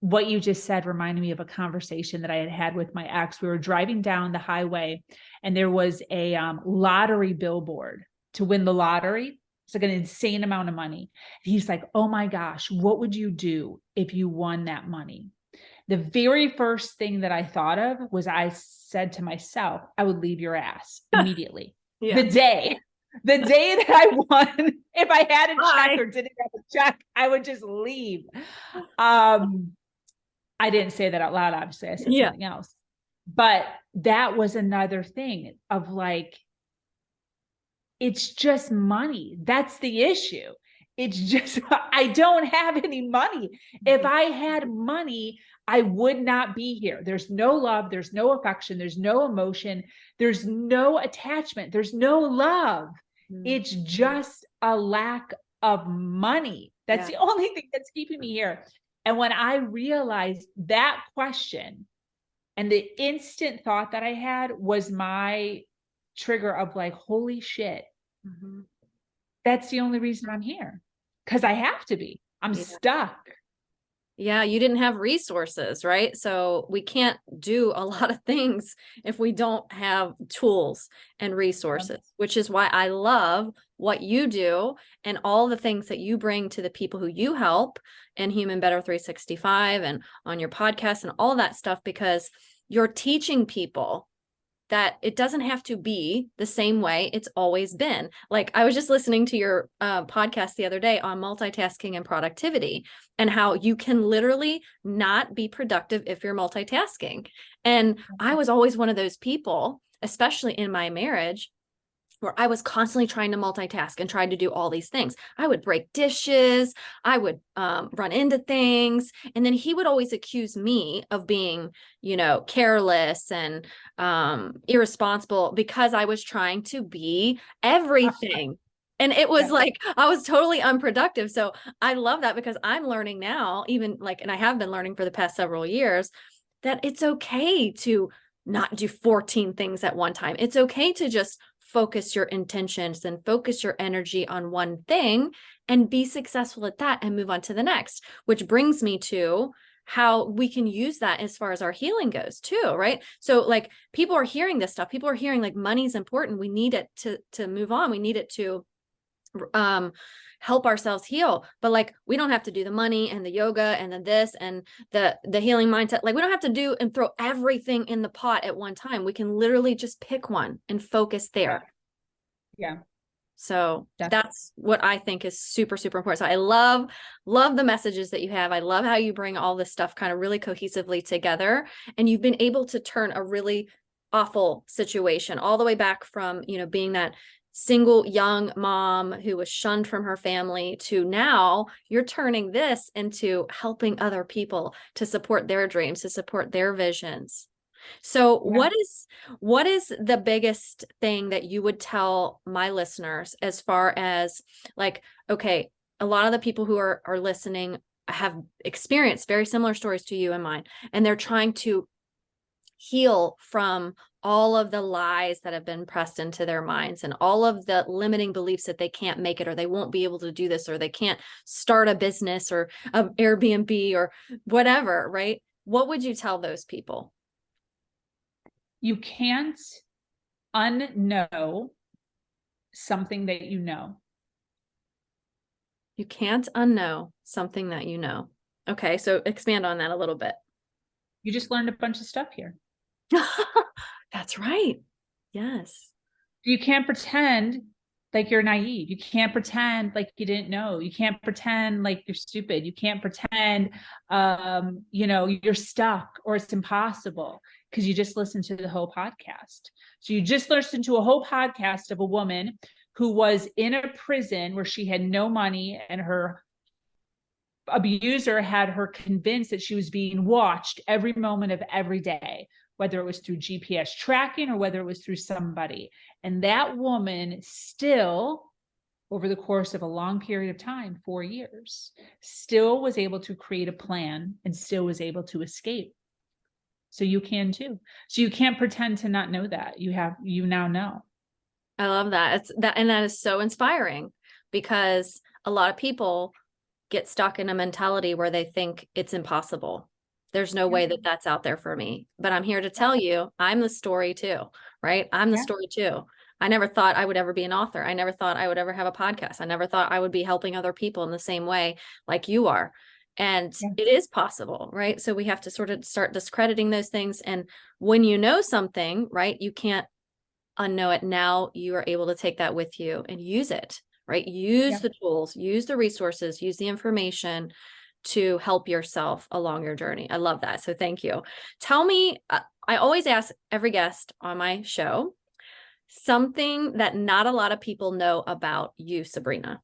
B: what you just said reminded me of a conversation that I had with my ex. We were driving down the highway and there was a lottery billboard to win the lottery. It's like an insane amount of money. And he's like, "Oh my gosh, what would you do if you won that money?" The very first thing that I thought of was, I said to myself, I would leave your ass immediately. Yeah. The day that I won, if I had a check or didn't have a check, I would just leave. I didn't say that out loud, obviously. I said something else. But that was another thing of like, it's just money. That's the issue. It's just, I don't have any money. If I had money, I would not be here. There's no love. There's no affection. There's no emotion. There's no attachment. There's no love. It's just a lack of money. That's the only thing that's keeping me here. And when I realized that question, and the instant thought that I had was my trigger of like, holy shit. Mm-hmm. That's the only reason I'm here, because I have to be. I'm stuck.
A: Yeah, you didn't have resources, right? So we can't do a lot of things if we don't have tools and resources, which is why I love what you do and all the things that you bring to the people who you help in Human Better 365 and on your podcast and all that stuff, because you're teaching people that it doesn't have to be the same way it's always been. Like, I was just listening to your podcast the other day on multitasking and productivity, and how you can literally not be productive if you're multitasking. And I was always one of those people, especially in my marriage, where I was constantly trying to multitask and tried to do all these things. I would break dishes, I would run into things, and then he would always accuse me of being, careless and irresponsible because I was trying to be everything. And it was like, I was totally unproductive. So I love that because I'm learning now, even like, and I have been learning for the past several years, that it's okay to not do 14 things at one time. It's okay to just focus your intentions and focus your energy on one thing and be successful at that and move on to the next, which brings me to how we can use that as far as our healing goes too, right? So like people are hearing this stuff. People are hearing like money's important. We need it to move on. We need it to help ourselves heal. But like we don't have to do the money and the yoga and then this and the healing mindset. Like we don't have to do and throw everything in the pot at one time. We can literally just pick one and focus there.
B: Yeah.
A: So
B: Definitely.
A: that's what I think is super, super important. So I love the messages that you have. I love how you bring all this stuff kind of really cohesively together. And you've been able to turn a really awful situation all the way back from, being that single young mom who was shunned from her family to now you're turning this into helping other people to support their dreams, to support their visions. So what is the biggest thing that you would tell my listeners as far as like, okay, a lot of the people who are listening have experienced very similar stories to you and mine, and they're trying to heal from all of the lies that have been pressed into their minds and all of the limiting beliefs that they can't make it or they won't be able to do this or they can't start a business or an Airbnb or whatever, right? What would you tell those people?
B: You can't unknow something that you know.
A: You can't unknow something that you know. Okay, so expand on that a little bit.
B: You just learned a bunch of stuff here.
A: That's right. Yes.
B: You can't pretend like you're naive. You can't pretend like you didn't know. You can't pretend like you're stupid. You can't pretend, you're stuck or it's impossible because you just listened to the whole podcast. So you just listened to a whole podcast of a woman who was in a prison where she had no money and her abuser had her convinced that she was being watched every moment of every day, whether it was through GPS tracking or whether it was through somebody. And that woman still, over the course of a long period of time, 4 years, still was able to create a plan and still was able to escape. So you can too. So you can't pretend to not know that. You now know.
A: I love that. And that is so inspiring because a lot of people get stuck in a mentality where they think it's impossible. There's no way that that's out there for me, but I'm here to tell you, I'm the story too, right? I'm the story too. I never thought I would ever be an author. I never thought I would ever have a podcast. I never thought I would be helping other people in the same way like you are. And it is possible, right? So we have to sort of start discrediting those things. And when you know something, right, you can't unknow it. Now you are able to take that with you and use it, right? Use the tools, use the resources, use the information to help yourself along your journey. I love that. So thank you. Tell me, I always ask every guest on my show something that not a lot of people know about you, Sabrina.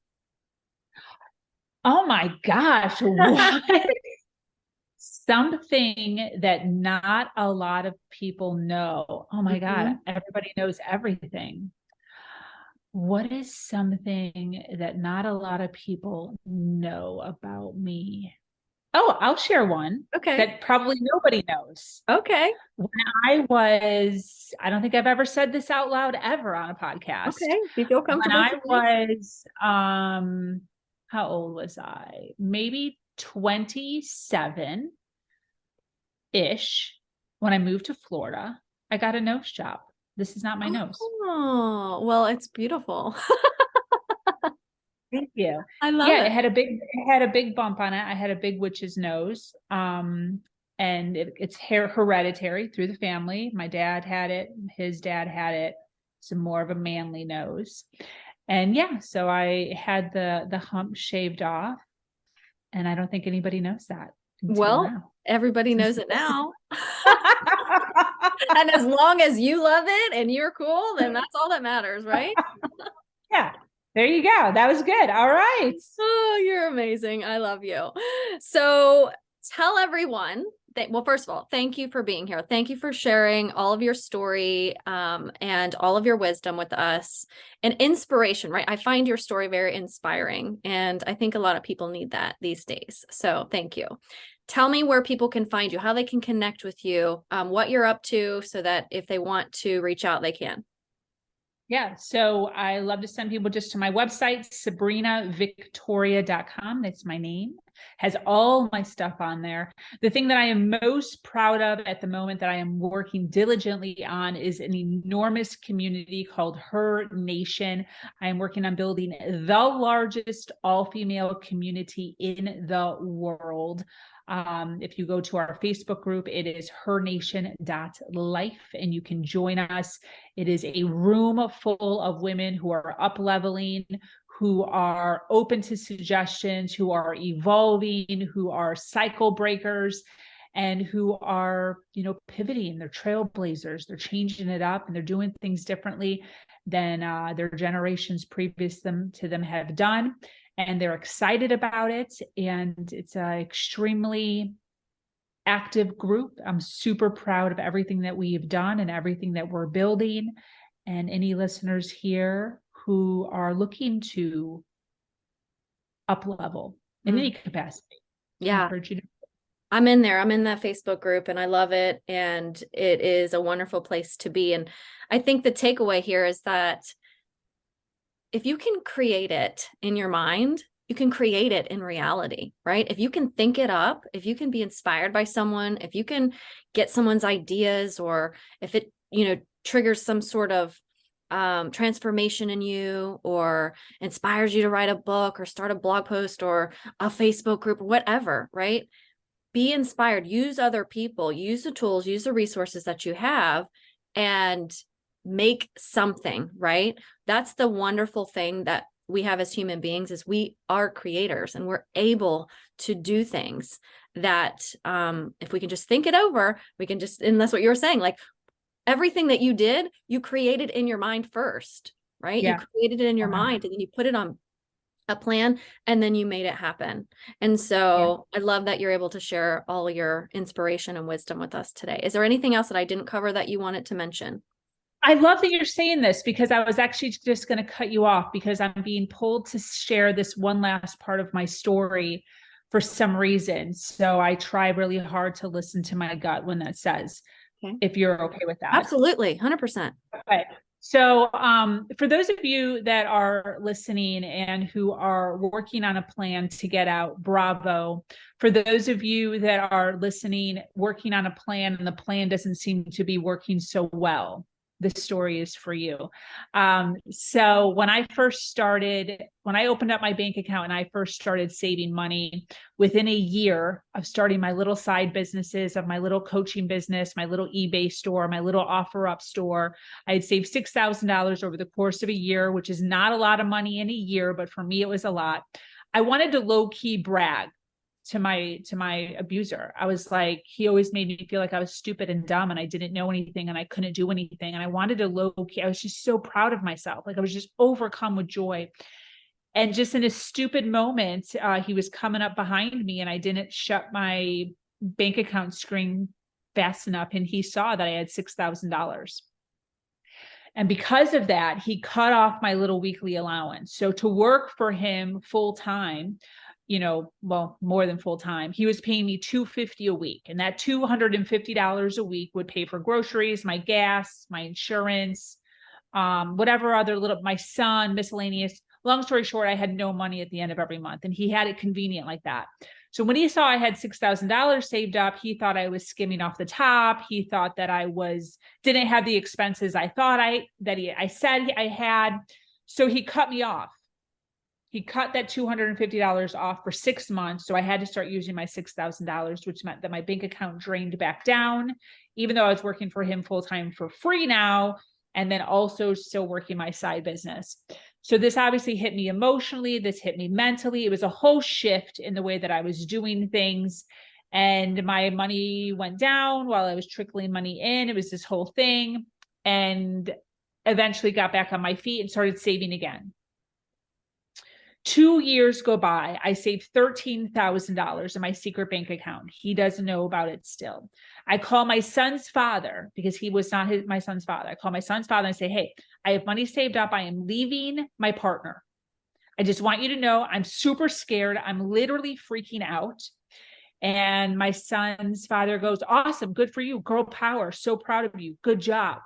B: Oh my gosh. What? Something that not a lot of people know. Oh my God. Everybody knows everything. What is something that not a lot of people know about me? Oh, I'll share one that probably nobody knows.
A: Okay.
B: When I don't think I've ever said this out loud ever on a podcast.
A: Okay. Do you feel comfortable?
B: When I was, how old was I? Maybe 27-ish. When I moved to Florida, I got a nose job. This is not my nose.
A: Oh, well, it's beautiful.
B: Thank you.
A: I love it.
B: It had a big bump on it. I had a big witch's nose. And it's hereditary through the family. My dad had it, his dad had it. It's more of a manly nose. And so I had the hump shaved off. And I don't think anybody knows that.
A: Well, everybody knows it now. And as long as you love it and you're cool, then that's all that matters, right?
B: There you go. That was good. All right.
A: Oh, you're amazing. I love you. So tell everyone that, well, first of all, thank you for being here. Thank you for sharing all of your story and all of your wisdom with us and inspiration, right? I find your story very inspiring, and I think a lot of people need that these days. So thank you. Tell me where people can find you, how they can connect with you, what you're up to, so that if they want to reach out, they can.
B: Yeah. So I love to send people just to my website, sabrinavictoria.com. That's my name. Has all my stuff on there. The thing that I am most proud of at the moment that I am working diligently on is an enormous community called Her Nation. I am working on building the largest all-female community in the world. If you go to our Facebook group, it is hernation.life, and you can join us. It is a room full of women who are up leveling, who are open to suggestions, who are evolving, who are cycle breakers, and who are, pivoting. They're trailblazers. They're changing it up, and they're doing things differently than their generations previous to them have done. And they're excited about it. And it's an extremely active group. I'm super proud of everything that we've done and everything that we're building. And any listeners here who are looking to up level in any capacity, I
A: Yeah.
B: encourage you to.
A: I'm in there. I'm in that Facebook group and I love it. And it is a wonderful place to be. And I think the takeaway here is that if you can create it in your mind, you can create it in reality, right? If you can think it up, if you can be inspired by someone, if you can get someone's ideas, or if it, triggers some sort of transformation in you, or inspires you to write a book or start a blog post or a Facebook group, whatever, right? Be inspired, use other people, use the tools, use the resources that you have, and make something, right? That's the wonderful thing that we have as human beings, is we are creators, and we're able to do things that if we can just think it over, we can just, and that's what you were saying, like everything that you did, you created in your mind first, right?
B: Yeah.
A: You created it in your mind, and then you put it on a plan, and then you made it happen. And so I love that you're able to share all your inspiration and wisdom with us today. Is there anything else that I didn't cover that you wanted to mention?
B: I love that you're saying this, because I was actually just going to cut you off, because I'm being pulled to share this one last part of my story for some reason. So I try really hard to listen to my gut when that says,
A: Okay.
B: if you're okay with that.
A: Absolutely. 100%.
B: Okay. So for those of you that are listening and who are working on a plan to get out, bravo. For those of you that are listening, working on a plan, and the plan doesn't seem to be working so well, this story is for you. So when I opened up my bank account and I first started saving money, within a year of starting my little side businesses, of my little coaching business, my little eBay store, my little OfferUp store, I had saved $6,000 over the course of a year, which is not a lot of money in a year, but for me, it was a lot. I wanted to low key brag to my abuser. I was like, he always made me feel like I was stupid and dumb and I didn't know anything and I couldn't do anything. And I wanted to low key, I was just so proud of myself. Like I was just overcome with joy. And just in a stupid moment, he was coming up behind me and I didn't shut my bank account screen fast enough. And he saw that I had $6,000. And because of that, he cut off my little weekly allowance. So to work for him full time, more than full time, he was paying me $250 a week. And that $250 a week would pay for groceries, my gas, my insurance, whatever other my son, miscellaneous. Long story short, I had no money at the end of every month, and he had it convenient like that. So when he saw I had $6,000 saved up, he thought I was skimming off the top. He thought that I didn't have the expenses I thought I said I had. So he cut me off. He cut that $250 off for 6 months. So I had to start using my $6,000, which meant that my bank account drained back down, even though I was working for him full time for free now, and then also still working my side business. So this obviously hit me emotionally. This hit me mentally. It was a whole shift in the way that I was doing things. And my money went down while I was trickling money in. It was this whole thing. And eventually got back on my feet and started saving again. 2 years go by. I saved $13,000 in my secret bank account. He doesn't know about it still. I call my son's father because he was not my son's father. I call my son's father and I say, hey, I have money saved up. I am leaving my partner. I just want you to know I'm super scared. I'm literally freaking out. And my son's father goes, awesome. Good for you. Girl power. So proud of you. Good job.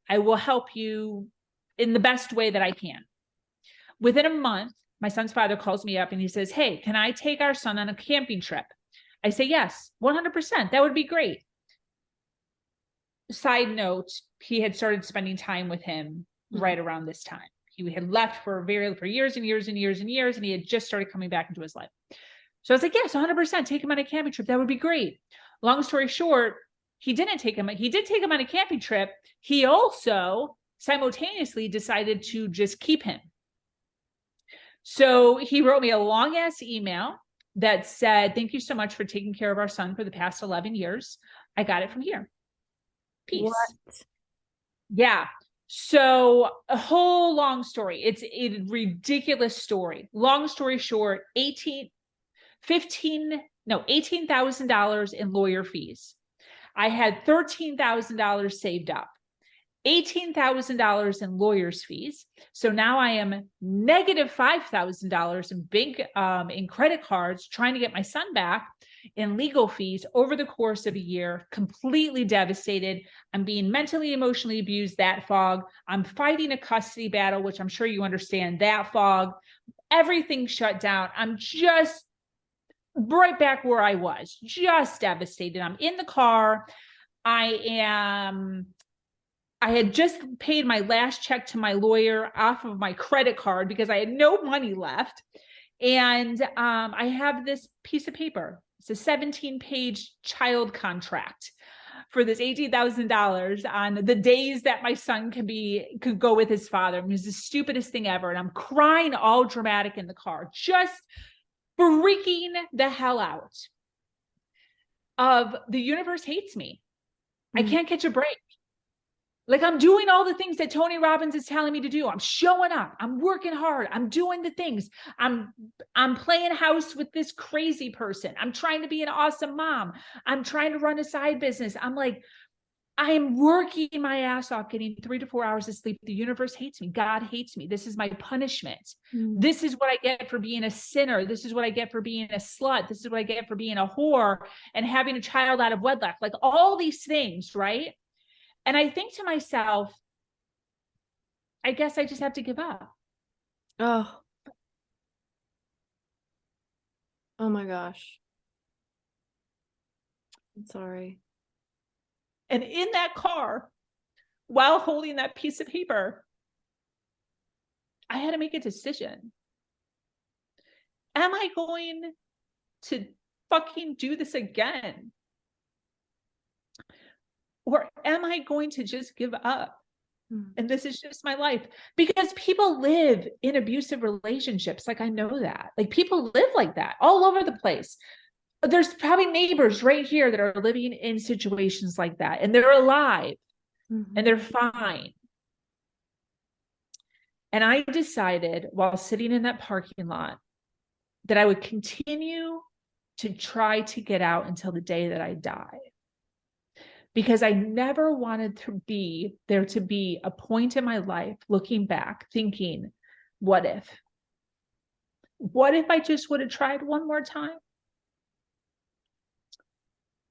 B: I will help you in the best way that I can. Within a month, my son's father calls me up and he says, hey, can I take our son on a camping trip? I say, yes, 100%. That would be great. Side note, he had started spending time with him right around this time. He had left for years and years and years and years, and he had just started coming back into his life. So I was like, yes, 100%, take him on a camping trip. That would be great. Long story short, he didn't take him. He did take him on a camping trip. He also simultaneously decided to just keep him. So he wrote me a long ass email that said, thank you so much for taking care of our son for the past 11 years. I got it from here. Peace. What? Yeah. So a whole long story. It's a ridiculous story. Long story short, $18,000 in lawyer fees. I had $13,000 saved up. $18,000 in lawyer's fees. So now I am negative $5,000 in bank, in credit cards, trying to get my son back, in legal fees over the course of a year, completely devastated. I'm being mentally, emotionally abused, that fog. I'm fighting a custody battle, which I'm sure you understand, that fog. Everything shut down. I'm just right back where I was, just devastated. I'm in the car. I had just paid my last check to my lawyer off of my credit card because I had no money left. And I have this piece of paper. It's a 17-page child contract for this $18,000 on the days that my son could go with his father. It was the stupidest thing ever. And I'm crying all dramatic in the car, just freaking the hell out of the universe hates me. I can't catch a break. Like, I'm doing all the things that Tony Robbins is telling me to do. I'm showing up. I'm working hard. I'm doing the things. I'm playing house with this crazy person. I'm trying to be an awesome mom. I'm trying to run a side business. I'm like, I am working my ass off, getting 3 to 4 hours of sleep. The universe hates me. God hates me. This is my punishment. This is what I get for being a sinner. This is what I get for being a slut. This is what I get for being a whore and having a child out of wedlock. Like all these things, right? And I think to myself, I guess I just have to give up.
A: Oh my gosh. I'm sorry.
B: And in that car, while holding that piece of paper, I had to make a decision. Am I going to fucking do this again? Or am I going to just give up? And this is just my life. Because people live in abusive relationships. Like, I know that. Like, people live like that all over the place. There's probably neighbors right here that are living in situations like that. And they're alive. And they're fine. And I decided while sitting in that parking lot that I would continue to try to get out until the day that I die. Because I never wanted there to be a point in my life looking back thinking, what if? What if I just would have tried one more time?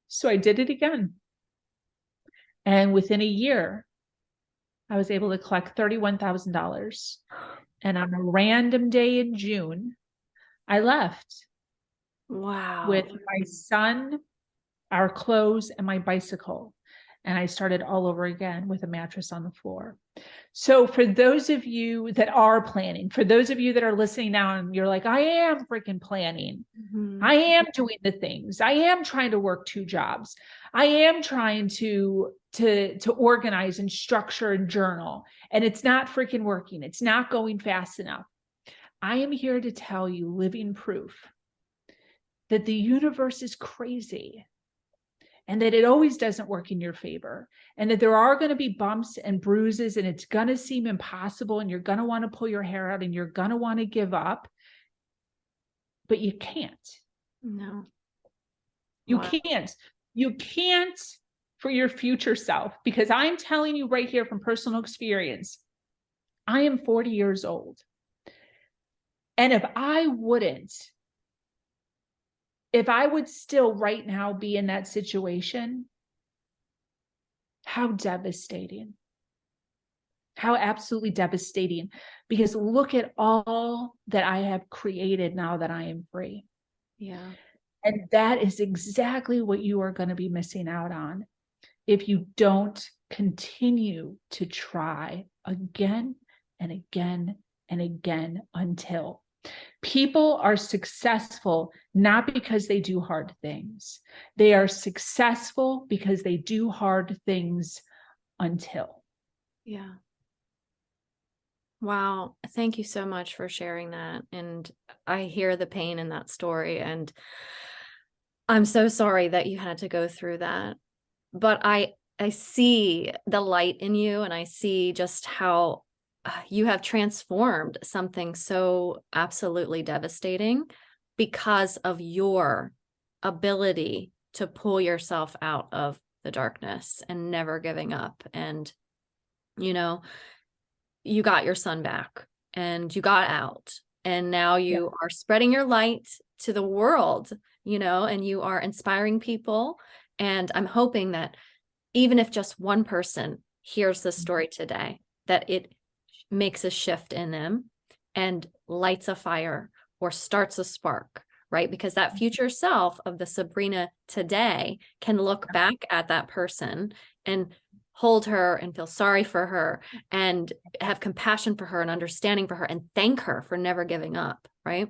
B: So I did it again. And within a year, I was able to collect $31,000. And on a random day in June, I left.
A: Wow.
B: With my son, our clothes, and my bicycle. And I started all over again with a mattress on the floor. So for those of you that are planning, for those of you that are listening now and you're like, I am freaking planning. I am doing the things. I am trying to work 2 jobs. I am trying to organize and structure and journal. And it's not freaking working. It's not going fast enough. I am here to tell you, living proof that the universe is crazy. And that it always doesn't work in your favor. And that there are going to be bumps and bruises and it's going to seem impossible and you're going to want to pull your hair out and you're going to want to give up. but you can't.
A: No.
B: You
A: Wow.
B: can't. You can't for your future self, because I'm telling you right here from personal experience, I am 40 years old. And if I would still right now be in that situation, how devastating. How absolutely devastating. Because look at all that I have created now that I am free.
A: Yeah.
B: And that is exactly what you are going to be missing out on if you don't continue to try again and again and again until. People are successful not because they do hard things. They are successful because they do hard things until.
A: Yeah. Wow. Thank you so much for sharing that. And I hear the pain in that story. And I'm so sorry that you had to go through that. But I see the light in you, and I see just how you have transformed something so absolutely devastating because of your ability to pull yourself out of the darkness and never giving up. And, you know, you got your son back and you got out, and now you are spreading your light to the world, and you are inspiring people. And I'm hoping that even if just one person hears this story today, that it makes a shift in them and lights a fire or starts a spark, right? Because that future self of the Sabrina today can look back at that person and hold her and feel sorry for her and have compassion for her and understanding for her and thank her for never giving up, right?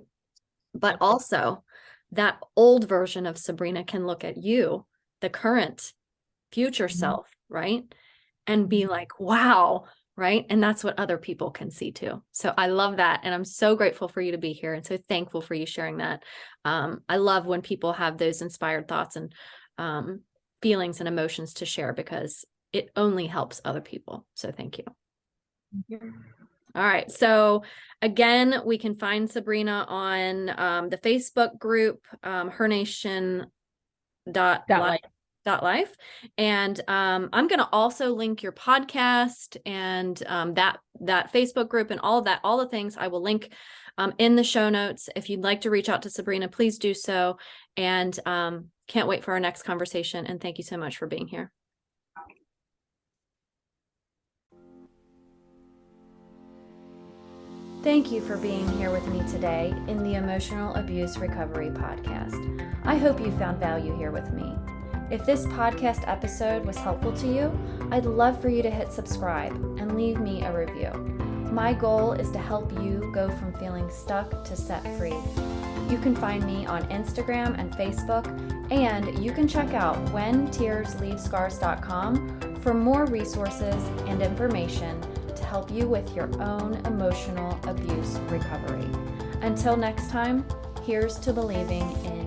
A: But also that old version of Sabrina can look at you, the current future self, right? And be like, wow, right? And that's what other people can see too. So I love that. And I'm so grateful for you to be here and so thankful for you sharing that. I love when people have those inspired thoughts and feelings and emotions to share, because it only helps other people. So thank you. All right. So again, we can find Sabrina on the Facebook group, hernation.life. And I'm going to also link your podcast and that Facebook group and all of that, all the things I will link in the show notes. If you'd like to reach out to Sabrina, please do so. And can't wait for our next conversation. And thank you so much for being here. Thank you for being here with me today in the Emotional Abuse Recovery Podcast. I hope you found value here with me. If this podcast episode was helpful to you, I'd love for you to hit subscribe and leave me a review. My goal is to help you go from feeling stuck to set free. You can find me on Instagram and Facebook, and you can check out whentearsleavescars.com for more resources and information to help you with your own emotional abuse recovery. Until next time, here's to believing in